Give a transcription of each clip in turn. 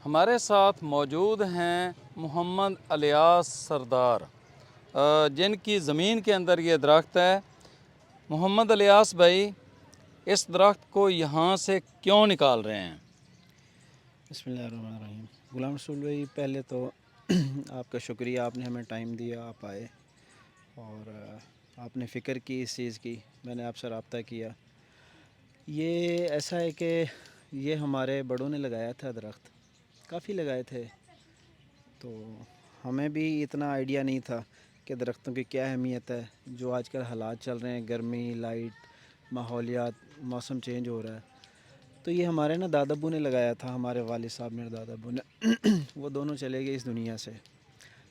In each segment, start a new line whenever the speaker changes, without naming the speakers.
ہمارے ساتھ موجود ہیں محمد الیاس سردار، جن کی زمین کے اندر یہ درخت ہے۔ محمد الیاس بھائی، اس درخت کو یہاں سے کیوں نکال رہے ہیں؟
بسم اللہ الرحمن الرحیم۔ غلام رسول بھائی، پہلے تو آپ کا شکریہ، آپ نے ہمیں ٹائم دیا، آپ آئے اور آپ نے فکر کی اس چیز کی، میں نے آپ سے رابطہ کیا۔ یہ ایسا ہے کہ یہ ہمارے بڑوں نے لگایا تھا درخت، کافی لگائے تھے، تو ہمیں بھی اتنا آئیڈیا نہیں تھا کہ درختوں کی کیا اہمیت ہے۔ جو آج کل حالات چل رہے ہیں، گرمی، لائٹ، ماحولیات، موسم چینج ہو رہا ہے، تو یہ ہمارے دادا ابو نے لگایا تھا، ہمارے والد صاحب میرے دادا ابو نے وہ دونوں چلے گئے اس دنیا سے،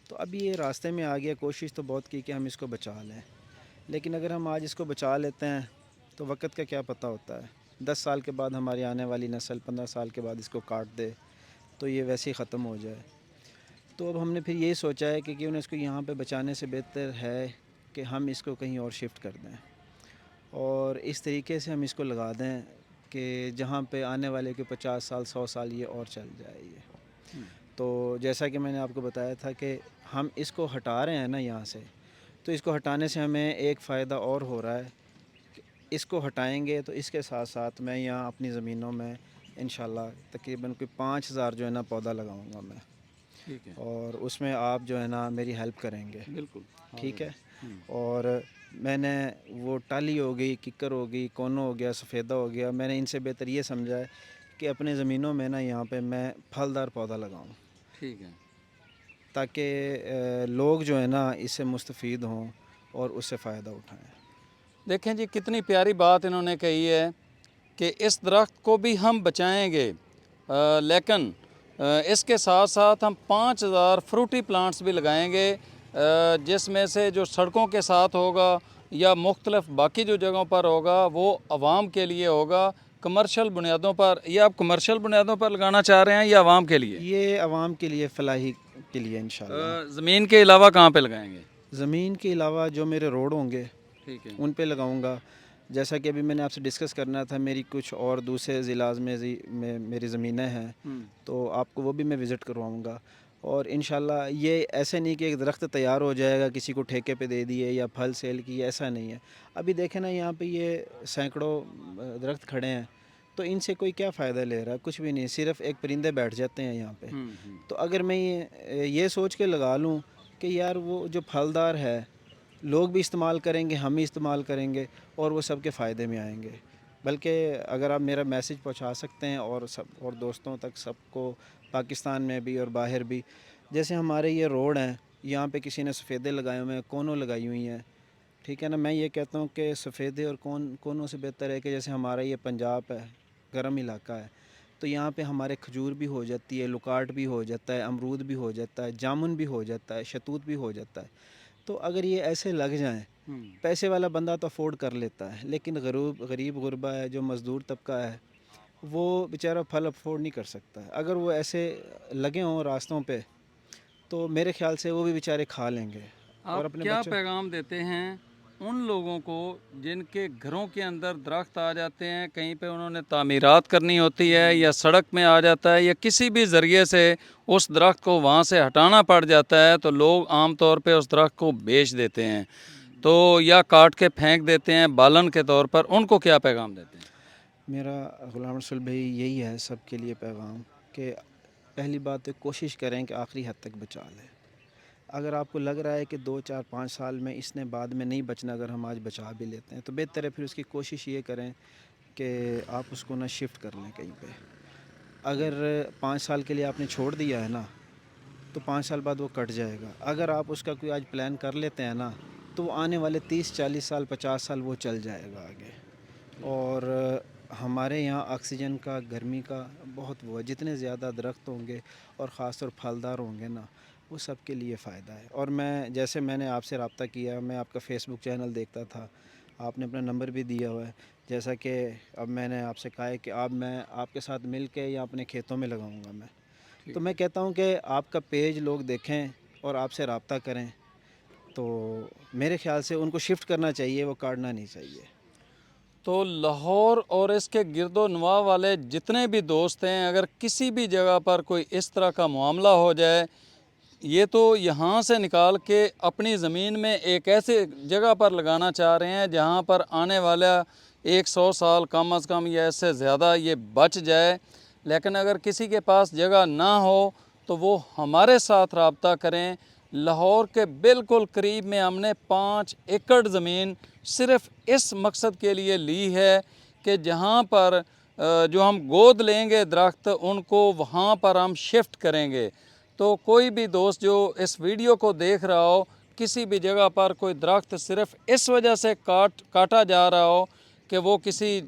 تو اب یہ راستے میں آ گیا۔ کوشش تو بہت کی کہ ہم اس کو بچا لیں، لیکن اگر ہم آج اس کو بچا لیتے ہیں تو وقت کا کیا پتہ ہوتا ہے، 10 سال کے بعد ہماری آنے والی نسل 15 سال کے بعد اس کو کاٹ دے تو یہ ویسے ہی ختم ہو جائے۔ تو اب ہم نے پھر یہی سوچا ہے کہ کیوں نہ اس کو یہاں پہ بچانے سے بہتر ہے کہ ہم اس کو کہیں اور شفٹ کر دیں، اور اس طریقے سے ہم اس کو لگا دیں کہ جہاں پہ آنے والے کے 50 سال 100 سال یہ اور چل جائے یہ۔ تو جیسا کہ میں نے آپ کو بتایا تھا کہ ہم اس کو ہٹا رہے ہیں یہاں سے، تو اس کو ہٹانے سے ہمیں ایک فائدہ اور ہو رہا ہے کہ اس کو ہٹائیں گے تو اس کے ساتھ ساتھ میں یہاں اپنی زمینوں میں انشاءاللہ تقریباً کوئی 5000 جو ہے پودا لگاؤں گا میں،
ٹھیک ہے،
اور اس میں آپ جو ہے میری ہیلپ کریں گے،
بالکل،
ٹھیک ہے۔
حاضر ہیں۔
اور میں نے وہ ٹالی ہو گئی، ککر ہو گئی، کونو ہو گیا، سفیدہ ہو گیا، میں نے ان سے بہتر یہ سمجھا ہے کہ اپنے زمینوں میں یہاں پہ میں پھلدار پودا لگاؤں،
ٹھیک ہے۔
تاکہ لوگ جو ہے اس سے مستفید ہوں اور اس سے فائدہ اٹھائیں۔
دیکھیں جی، کتنی پیاری بات انہوں نے کہی ہے کہ اس درخت کو بھی ہم بچائیں گے، لیکن اس کے ساتھ ساتھ ہم 5000 فروٹی پلانٹس بھی لگائیں گے، جس میں سے جو سڑکوں کے ساتھ ہوگا یا مختلف باقی جو جگہوں پر ہوگا وہ عوام کے لیے ہوگا، کمرشل بنیادوں پر۔ یہ آپ کمرشل بنیادوں پر لگانا چاہ رہے ہیں یا عوام کے لیے؟
یہ عوام کے لیے، فلاحی کے لیے انشاءاللہ۔
زمین کے علاوہ کہاں پہ لگائیں گے؟
زمین کے علاوہ جو میرے روڈ ہوں گے
ٹھیک ہے،
ان پہ لگاؤں گا۔ جیسا کہ ابھی میں نے آپ سے ڈسکس کرنا تھا، میری کچھ اور دوسرے ضلع میں میری زمینیں ہیں، تو آپ کو وہ بھی میں وزٹ کرواؤں گا۔ اور انشاءاللہ یہ ایسے نہیں کہ ایک درخت تیار ہو جائے گا، کسی کو ٹھیکے پہ دے دیے یا پھل سیل کی، ایسا نہیں ہے۔ ابھی دیکھیں یہاں پہ یہ سینکڑوں درخت کھڑے ہیں، تو ان سے کوئی کیا فائدہ لے رہا ہے؟ کچھ بھی نہیں، صرف ایک پرندے بیٹھ جاتے ہیں یہاں پہ۔ تو اگر میں یہ سوچ کے لگا لوں کہ یار وہ جو پھلدار ہے لوگ بھی استعمال کریں گے، ہم بھی استعمال کریں گے، اور وہ سب کے فائدے میں آئیں گے۔ بلکہ اگر آپ میرا میسیج پہنچا سکتے ہیں اور دوستوں تک، سب کو، پاکستان میں بھی اور باہر بھی، جیسے ہمارے یہ روڈ ہیں، یہاں پہ کسی نے سفیدے لگائے ہوئے ہیں، کونوں لگائی ہوئی ہیں، ٹھیک ہے نا۔ میں یہ کہتا ہوں کہ سفیدے اور کونوں سے بہتر ہے کہ جیسے ہمارا یہ پنجاب ہے، گرم علاقہ ہے، تو یہاں پہ ہمارے کھجور بھی ہو جاتی ہے، لکاٹ بھی ہو جاتا ہے، امرود بھی ہو جاتا ہے، جامن بھی ہو جاتا ہے، شتوت بھی ہو جاتا ہے۔ تو اگر یہ ایسے لگ جائیں، پیسے والا بندہ تو افورڈ کر لیتا ہے، لیکن غریب غربا ہے، جو مزدور طبقہ ہے، وہ بیچارہ پھل افورڈ نہیں کر سکتا ہے۔ اگر وہ ایسے لگے ہوں راستوں پہ تو میرے خیال سے وہ بھی بیچارے کھا لیں گے
آپ
اور اپنے
کیا
بچوں۔
پیغام دیتے ہیں ان لوگوں کو جن کے گھروں کے اندر درخت آ جاتے ہیں، کہیں پہ انہوں نے تعمیرات کرنی ہوتی ہے یا سڑک میں آ جاتا ہے یا کسی بھی ذریعے سے اس درخت کو وہاں سے ہٹانا پڑ جاتا ہے، تو لوگ عام طور پہ اس درخت کو بیچ دیتے ہیں، تو یا کاٹ کے پھینک دیتے ہیں بالن کے طور پر؟ ان کو کیا پیغام دیتے ہیں؟
میرا غلام رسول بھائی یہی ہے سب کے لیے پیغام کہ پہلی بات تو کوشش کریں کہ آخری حد تک بچا لیں۔ اگر آپ کو لگ رہا ہے کہ 2 4 5 سال میں اس نے بعد میں نہیں بچنا، اگر ہم آج بچا بھی لیتے ہیں تو بہتر ہے پھر اس کی کوشش یہ کریں کہ آپ اس کو شفٹ کر لیں کہیں پہ۔ اگر 5 سال کے لیے آپ نے چھوڑ دیا ہے تو 5 سال بعد وہ کٹ جائے گا۔ اگر آپ اس کا کوئی آج پلان کر لیتے ہیں تو وہ آنے والے 30 40 سال 50 سال وہ چل جائے گا آگے۔ اور ہمارے یہاں آکسیجن کا، گرمی کا بہت وہ ہے، جتنے زیادہ درخت ہوں گے اور خاص طور پھلدار ہوں گے وہ سب کے لیے فائدہ ہے۔ اور میں نے آپ سے رابطہ کیا، میں آپ کا فیس بک چینل دیکھتا تھا، آپ نے اپنا نمبر بھی دیا ہوا ہے، جیسا کہ اب میں نے آپ سے کہا ہے کہ میں آپ کے ساتھ مل کے یا اپنے کھیتوں میں لگاؤں گا میں، تو میں کہتا ہوں کہ آپ کا پیج لوگ دیکھیں اور آپ سے رابطہ کریں، تو میرے خیال سے ان کو شفٹ کرنا چاہیے، وہ کاٹنا نہیں چاہیے۔
تو لاہور اور اس کے گرد و نواح والے جتنے بھی دوست ہیں، اگر کسی بھی جگہ پر کوئی اس طرح کا معاملہ ہو جائے، یہ تو یہاں سے نکال کے اپنی زمین میں ایک ایسے جگہ پر لگانا چاہ رہے ہیں جہاں پر آنے والا 100 سال کم از کم یا اس سے زیادہ یہ بچ جائے۔ لیکن اگر کسی کے پاس جگہ نہ ہو تو وہ ہمارے ساتھ رابطہ کریں۔ لاہور کے بالکل قریب میں ہم نے 5 ایکڑ زمین صرف اس مقصد کے لیے لی ہے کہ جہاں پر جو ہم گود لیں گے درخت، ان کو وہاں پر ہم شفٹ کریں گے۔ تو کوئی بھی دوست جو اس ویڈیو کو دیکھ رہا ہو، کسی بھی جگہ پر کوئی درخت صرف اس وجہ سے کاٹا جا رہا ہو کہ وہ کسی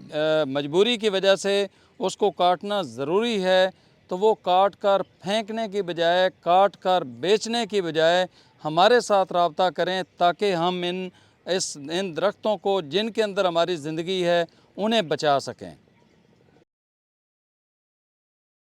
مجبوری کی وجہ سے اس کو کاٹنا ضروری ہے، تو وہ کاٹ کر پھینکنے کی بجائے، کاٹ کر بیچنے کی بجائے ہمارے ساتھ رابطہ کریں تاکہ ہم ان درختوں کو جن کے اندر ہماری زندگی ہے انہیں بچا سکیں۔